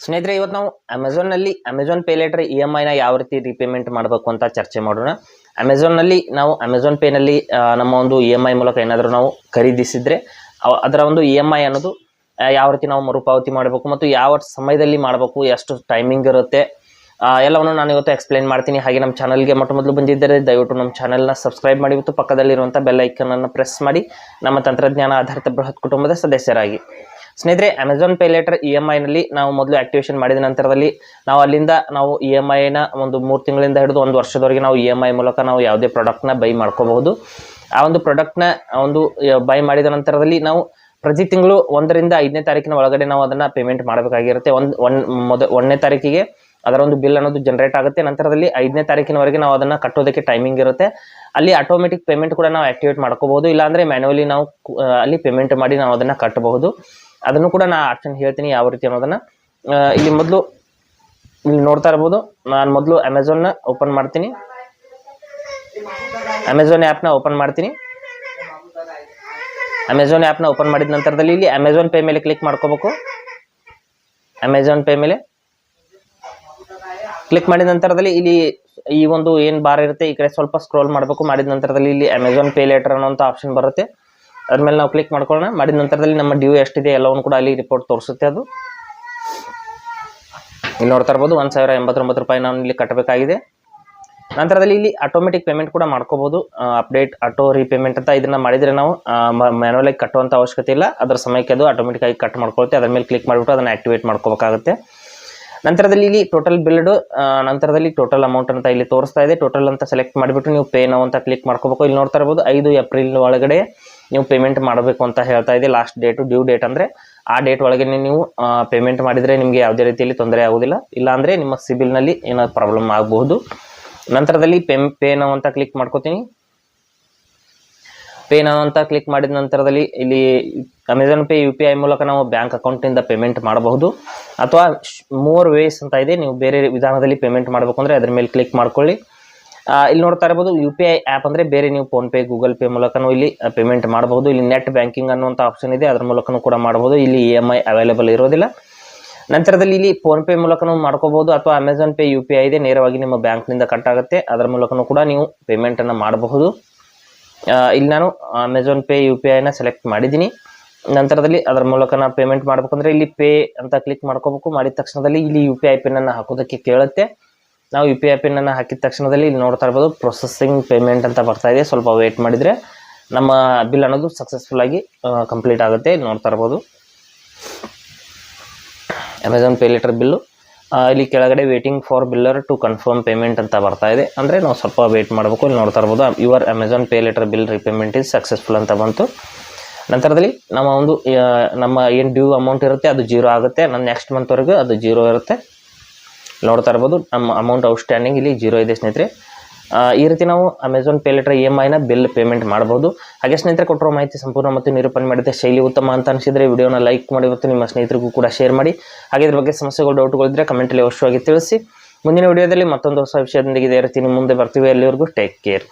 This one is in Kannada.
ಸ್ನೇಹಿತರೆ, ಇವತ್ತು ನಾವು ಅಮೆಝಾನ್ ಪೇ ಲೇಟರ್ EMI ನ ಯಾವ ರೀತಿ ರೀಪೇಮೆಂಟ್ ಮಾಡಬೇಕು ಅಂತ ಚರ್ಚೆ ಮಾಡೋಣ. ಅಮೆಝಾನ್ ಪೇನಲ್ಲಿ ನಮ್ಮ ಒಂದು EMI ಮೂಲಕ ಏನಾದರೂ ನಾವು ಖರೀದಿಸಿದ್ರೆ ಅದರ ಒಂದು EMI ಅನ್ನೋದು ಯಾವ ರೀತಿ ನಾವು ಮರುಪಾವತಿ ಮಾಡಬೇಕು ಮತ್ತು ಯಾವ ಸಮಯದಲ್ಲಿ ಮಾಡಬೇಕು, ಎಷ್ಟು ಟೈಮಿಂಗ್ ಇರುತ್ತೆ, ಎಲ್ಲವನ್ನು ನಾನು ಇವತ್ತು ಎಕ್ಸ್ಪ್ಲೈನ್ ಮಾಡ್ತೀನಿ. ಹಾಗೆ ನಮ್ಮ ಚಾನಲ್ಗೆ ಮೊದಲು ಬಂದಿದ್ದರೆ ದಯವಿಟ್ಟು ನಮ್ಮ ಚಾನಲ್ನ ಸಬ್ಸ್ಕ್ರೈಬ್ ಮಾಡಿ ಮತ್ತು ಪಕ್ಕದಲ್ಲಿರುವಂಥ ಬೆಲ್ ಐಕನನ್ನು ಪ್ರೆಸ್ ಮಾಡಿ ನಮ್ಮ ತಂತ್ರಜ್ಞಾನ ಆಧಾರಿತ ಬೃಹತ್ ಕುಟುಂಬದ ಸದಸ್ಯರಾಗಿ. ಸ್ನೇಹಿತರೆ, ಅಮೆಝಾನ್ ಪೇ ಲೇಟರ್ EMI ನಲ್ಲಿ ನಾವು ಮೊದಲು ಆಕ್ಟಿವೇಶನ್ ಮಾಡಿದ ನಂತರದಲ್ಲಿ ನಾವು ಅಲ್ಲಿಂದ EMI ನ ಒಂದು 3 ತಿಂಗಳಿಂದ ಹಿಡಿದು 1 ವರ್ಷದವರೆಗೆ ನಾವು EMI ಮೂಲಕ ನಾವು ಯಾವುದೇ ಪ್ರಾಡಕ್ಟ್ನ ಬೈ ಮಾಡ್ಕೋಬಹುದು. ಆ ಒಂದು ಪ್ರಾಡಕ್ಟ್ನ ಬೈ ಮಾಡಿದ ನಂತರದಲ್ಲಿ ನಾವು ಪ್ರತಿ ತಿಂಗಳು 1 ರಿಂದ 5ನೇ ತಾರೀಕಿನ ಒಳಗಡೆ ನಾವು ಅದನ್ನು ಪೇಮೆಂಟ್ ಮಾಡಬೇಕಾಗಿರುತ್ತೆ. 1ನೇ ತಾರೀಕಿಗೆ ಅದರ ಒಂದು ಬಿಲ್ ಅನ್ನೋದು ಜನರೇಟ್ ಆಗುತ್ತೆ. ನಂತರದಲ್ಲಿ 5ನೇ ತಾರೀಕಿನವರೆಗೆ ನಾವು ಅದನ್ನು ಕಟ್ಟೋದಕ್ಕೆ ಟೈಮಿಂಗ್ ಇರುತ್ತೆ. ಅಲ್ಲಿ ಆಟೋಮೆಟಿಕ್ ಪೇಮೆಂಟ್ ಕೂಡ ನಾವು ಆಕ್ಟಿವೇಟ್ ಮಾಡ್ಕೋಬಹುದು, ಇಲ್ಲಾಂದರೆ ಮ್ಯಾನ್ಯುವಲಿ ನಾವು ಅಲ್ಲಿ ಪೇಮೆಂಟ್ ಮಾಡಿ ನಾವು ಅದನ್ನು ಕಟ್ಟಬಹುದು. ಅದನ್ನು ಕೂಡ ನಾನು ಆಪ್ಷನ್ ಹೇಳ್ತೀನಿ ಯಾವ ರೀತಿ ಅನ್ನೋದನ್ನು. ಇಲ್ಲಿ ನೋಡ್ತಾ ಇರ್ಬೋದು, ನಾನು ಮೊದಲು ಅಮೆಝಾನ್ನ ಓಪನ್ ಮಾಡ್ತೀನಿ. ಅಮೆಝಾನ್ ಆ್ಯಪ್ನ ಓಪನ್ ಮಾಡ್ತೀನಿ. ಅಮೆಝಾನ್ ಆ್ಯಪ್ನ ಓಪನ್ ಮಾಡಿದ ನಂತರದಲ್ಲಿ ಇಲ್ಲಿ ಅಮೆಝಾನ್ ಪೇ ಮೇಲೆ ಕ್ಲಿಕ್ ಮಾಡ್ಕೋಬೇಕು. ಅಮೆಝಾನ್ ಪೇ ಮೇಲೆ ಕ್ಲಿಕ್ ಮಾಡಿದ ನಂತರದಲ್ಲಿ ಇಲ್ಲಿ ಈ ಒಂದು ಏನು ಬಾರ್ ಇರುತ್ತೆ ಈ ಕಡೆ ಸ್ವಲ್ಪ ಸ್ಕ್ರೋಲ್ ಮಾಡಬೇಕು. ಮಾಡಿದ ನಂತರದಲ್ಲಿ ಇಲ್ಲಿ ಅಮೆಝಾನ್ ಪೇ ಲೇಟರ್ ಅನ್ನೋಂಥ ಆಪ್ಷನ್ ಬರುತ್ತೆ. ಅದ್ರ ಮೇಲೆ ನಾವು ಕ್ಲಿಕ್ ಮಾಡ್ಕೊಳ್ಳೋಣ. ಮಾಡಿದ ನಂತರದಲ್ಲಿ ನಮ್ಮ ಡ್ಯೂ ಎಷ್ಟಿದೆ ಎಲ್ಲವನ್ನು ಕೂಡ ಅಲ್ಲಿ ರಿಪೋರ್ಟ್ ತೋರಿಸುತ್ತೆ. ಅದು ಇಲ್ಲಿ ನೋಡ್ತಾ ಇರ್ಬೋದು, 1089 ರೂಪಾಯಿ ನಾನು ಇಲ್ಲಿ ಕಟ್ಟಬೇಕಾಗಿದೆ. ನಂತರದಲ್ಲಿ ಇಲ್ಲಿ ಆಟೋಮೆಟಿಕ್ ಪೇಮೆಂಟ್ ಕೂಡ ಮಾಡ್ಕೋಬಹುದು. ಅಪ್ಡೇಟ್ ಆಟೋ ರೀಪೇಮೆಂಟ್ ಅಂತ ಇದನ್ನ ಮಾಡಿದರೆ ನಾವು ಮ್ಯಾನುವಲಾಗಿ ಕಟ್ಟುವಂಥ ಅವಶ್ಯಕತೆ ಇಲ್ಲ. ಅದರ ಸಮಯಕ್ಕೆ ಅದು ಆಟೋಮೆಟಿಕ್ ಆಗಿ ಕಟ್ ಮಾಡ್ಕೊಳುತ್ತೆ. ಅದ್ರ ಮೇಲೆ ಕ್ಲಿಕ್ ಮಾಡಿಬಿಟ್ಟು ಅದನ್ನು ಆಕ್ಟಿವೇಟ್ ಮಾಡ್ಕೋಬೇಕಾಗುತ್ತೆ. ನಂತರದಲ್ಲಿ ಇಲ್ಲಿ ಟೋಟಲ್ ಬಿಲ್ಡ್, ನಂತರದಲ್ಲಿ ಟೋಟಲ್ ಅಮೌಂಟ್ ಅಂತ ಇಲ್ಲಿ ತೋರಿಸ್ತಾ ಇದೆ. ಟೋಟಲ್ ಅಂತ ಸೆಲೆಕ್ಟ್ ಮಾಡಿಬಿಟ್ಟು ನೀವು ಪೇ ನೌ ಅಂತ ಕ್ಲಿಕ್ ಮಾಡ್ಕೋಬೇಕು. ಇಲ್ಲಿ ನೋಡ್ತಾ ಇರ್ಬೋದು, 5 ಏಪ್ರಿಲ್ ಒಳಗಡೆ ನೀವು ಪೇಮೆಂಟ್ ಮಾಡಬೇಕು ಅಂತ ಹೇಳ್ತಾ ಇದೆ. ಲಾಸ್ಟ್ ಡೇಟು, ಡ್ಯೂ ಡೇಟ್ ಅಂದರೆ ಆ ಡೇಟ್ ಒಳಗೆ ನೀವು ಪೇಮೆಂಟ್ ಮಾಡಿದರೆ ನಿಮಗೆ ಯಾವುದೇ ರೀತಿಯಲ್ಲಿ ತೊಂದರೆ ಆಗೋದಿಲ್ಲ. ಇಲ್ಲಾಂದರೆ ನಿಮ್ಮ ಸಿಬಿಲ್ನಲ್ಲಿ ಏನಾದ್ರು ಪ್ರಾಬ್ಲಮ್ ಆಗಬಹುದು. ನಂತರದಲ್ಲಿ ಪೇ ನೌ ಅಂತ ಕ್ಲಿಕ್ ಮಾಡ್ಕೋತೀನಿ. ಪೇ ನೌ ಅಂತ ಕ್ಲಿಕ್ ಮಾಡಿದ ನಂತರದಲ್ಲಿ ಇಲ್ಲಿ ಅಮೆಝಾನ್ ಪೇ UPI ಮೂಲಕ ನಾವು ಬ್ಯಾಂಕ್ ಅಕೌಂಟಿಂದ ಪೇಮೆಂಟ್ ಮಾಡಬಹುದು, ಅಥವಾ ಮೋರ್ ವೇಸ್ ಅಂತ ಇದೆ, ನೀವು ಬೇರೆ ವಿಧಾನದಲ್ಲಿ ಪೇಮೆಂಟ್ ಮಾಡಬೇಕು ಅಂದರೆ ಅದ್ರ ಮೇಲೆ ಕ್ಲಿಕ್ ಮಾಡ್ಕೊಳ್ಳಿ. ಇಲ್ಲಿ ನೋಡ್ತಾ ಇರ್ಬೋದು, UPI ಆ್ಯಪ್ ಅಂದರೆ ಬೇರೆ ನೀವು ಫೋನ್ಪೇ, ಗೂಗಲ್ ಪೇ ಮೂಲಕನೂ ಇಲ್ಲಿ ಪೇಮೆಂಟ್ ಮಾಡಬಹುದು. ಇಲ್ಲಿ ನೆಟ್ ಬ್ಯಾಂಕಿಂಗ್ ಅನ್ನುವಂಥ ಆಪ್ಷನ್ ಇದೆ, ಅದ್ರ ಮೂಲಕನೂ ಕೂಡ ಮಾಡಬಹುದು. ಇಲ್ಲಿ EMI ಅವೈಲೇಬಲ್ ಇರೋದಿಲ್ಲ. ನಂತರದಲ್ಲಿ ಇಲ್ಲಿ ಫೋನ್ಪೇ ಮೂಲಕನೂ ಮಾಡ್ಕೋಬಹುದು, ಅಥವಾ ಅಮೆಝಾನ್ ಪೇ UPI ಇದೆ, ನೇರವಾಗಿ ನಿಮ್ಮ ಬ್ಯಾಂಕ್ನಿಂದ ಕಟ್ ಆಗುತ್ತೆ, ಅದರ ಮೂಲಕನೂ ಕೂಡ ನೀವು ಪೇಮೆಂಟನ್ನು ಮಾಡಬಹುದು. ಇಲ್ಲಿ ನಾನು ಅಮೆಝಾನ್ ಪೇ UPI ನ ಸೆಲೆಕ್ಟ್ ಮಾಡಿದ್ದೀನಿ. ನಂತರದಲ್ಲಿ ಅದರ ಮೂಲಕ ನಾವು ಪೇಮೆಂಟ್ ಮಾಡಬೇಕಂದ್ರೆ ಇಲ್ಲಿ ಪೇ ಅಂತ ಕ್ಲಿಕ್ ಮಾಡ್ಕೋಬೇಕು. ಮಾಡಿದ ತಕ್ಷಣದಲ್ಲಿ ಇಲ್ಲಿ UPI ಪಿನ್ನನ್ನು ಹಾಕೋದಕ್ಕೆ ಕೇಳುತ್ತೆ. ನಾವು UPI ಪಿನ್ನನ್ನು ಹಾಕಿದ ತಕ್ಷಣದಲ್ಲಿ ಇಲ್ಲಿ ನೋಡ್ತಾ ಇರ್ಬೋದು, ಪ್ರೊಸೆಸಿಂಗ್ ಪೇಮೆಂಟ್ ಅಂತ ಬರ್ತಾ ಇದೆ. ಸ್ವಲ್ಪ ವೇಟ್ ಮಾಡಿದರೆ ನಮ್ಮ ಬಿಲ್ ಅನ್ನೋದು ಸಕ್ಸಸ್ಫುಲ್ ಆಗಿ ಕಂಪ್ಲೀಟ್ ಆಗುತ್ತೆ. ಇಲ್ಲಿ ನೋಡ್ತಾ ಇರ್ಬೋದು ಅಮೆಝಾನ್ ಪೇ ಲೇಟರ್ ಬಿಲ್ಲು. ಇಲ್ಲಿ ಕೆಳಗಡೆ waiting for biller to confirm payment ಅಂತ ಬರ್ತಾ ಇದೆ, ಅಂದರೆ ನಾವು ಸ್ವಲ್ಪ ವೇಟ್ ಮಾಡಬೇಕು. ಇಲ್ಲಿ ನೋಡ್ತಾ ಇರ್ಬೋದು, your Amazon pay litre bill repayment is successful ಅಂತ ಬಂತು. ನಂತರದಲ್ಲಿ ನಮ್ಮ ಏನು ಡ್ಯೂ ಅಮೌಂಟ್ ಇರುತ್ತೆ ಅದು 0 ಆಗುತ್ತೆ. ನೆಕ್ಸ್ಟ್ ಮಂತ್ವರೆಗೂ ಅದು 0 ಇರುತ್ತೆ. ನೋಡ್ತಾ ಇರ್ಬೋದು, ನಮ್ಮ ಅಮೌಂಟ್ ಔಟ್ಸ್ಟ್ಯಾಂಡಿಂಗ್ ಇಲ್ಲಿ 0 ಇದೆ ಸ್ನೇಹಿತರೆ. ಈ ರೀತಿ ನಾವು ಅಮೆಝಾನ್ ಪೇ ಲೇಟರ್ EMI ನ ಬಿಲ್ ಪೇಮೆಂಟ್ ಮಾಡಬಹುದು. ಹಾಗೆ ಸ್ನೇಹಿತರೆ, ಕೊಟ್ಟಿರೋ ಮಾಹಿತಿ ಸಂಪೂರ್ಣ ಮತ್ತು ನಿರೂಪಣೆ ಮಾಡಿದ ಶೈಲಿ ಉತ್ತಮ ಅಂತ ಅನಿಸಿದರೆ ವಿಡಿಯೋನ ಲೈಕ್ ಮಾಡಿ ಮತ್ತು ನಿಮ್ಮ ಸ್ನೇಹಿತರಿಗೂ ಕೂಡ ಶೇರ್ ಮಾಡಿ. ಹಾಗೆ ಇದ್ರ ಬಗ್ಗೆ ಸಮಸ್ಯೆಗಳು, ಡೌಟ್ಗಳಿದ್ದರೆ ಕಮೆಂಟಲ್ಲಿ ಅವಶ್ಯವಾಗಿ ತಿಳಿಸಿ. ಮುಂದಿನ ವಿಡಿಯೋದಲ್ಲಿ ಮತ್ತೊಂದು ಹೊಸ ವಿಷಯದೊಂದಿಗೆ ಇದೇ ರೀತಿ ಮುಂದೆ ಬರ್ತೀವಿ. ಅಲ್ಲಿವರೆಗೂ ಟೇಕ್ ಕೇರ್.